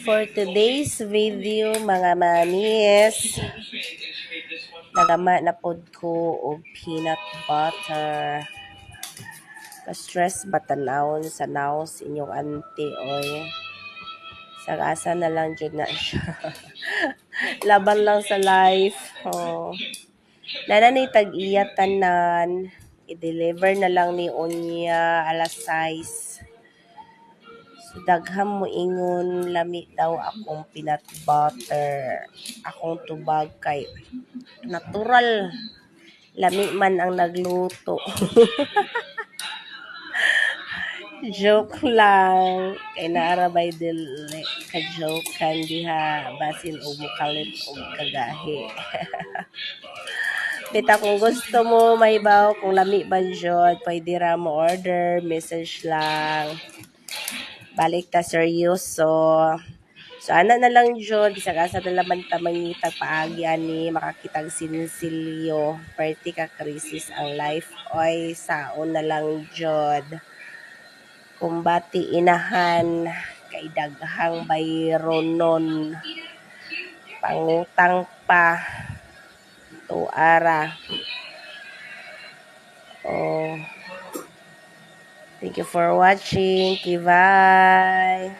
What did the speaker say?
For today's video, mga manis, nagama na pod ko og peanut butter. Ka-stress ba tanawon sa naos inyong auntie, oy. Sagasa na lang jud na siya. Laban lang sa life. Oh. Nanay tag-iya tanan. I-deliver na lang ni Unya alas 6. So, dagham mo ingon lami daw akong peanut butter. Akong tubag kay natural. Lami man ang nagluto. Joke lang. Kay naarabay dili ka joke kan diha basin og mukalit og kagahi. Bita kung gusto mo mahibaw kung lami ba jud, pwede ra mo order, message lang. Balik ta seryoso. So ana na lang jud bisag asa na laman ta mangitag paagi ani makakitag sinsilyo. Perti ka krisis ang life oy saon na lang jud. Kumbati inahan kay daghang bayronon. Pangutang pa. Tuara. Oh. Thank you for watching. Bye.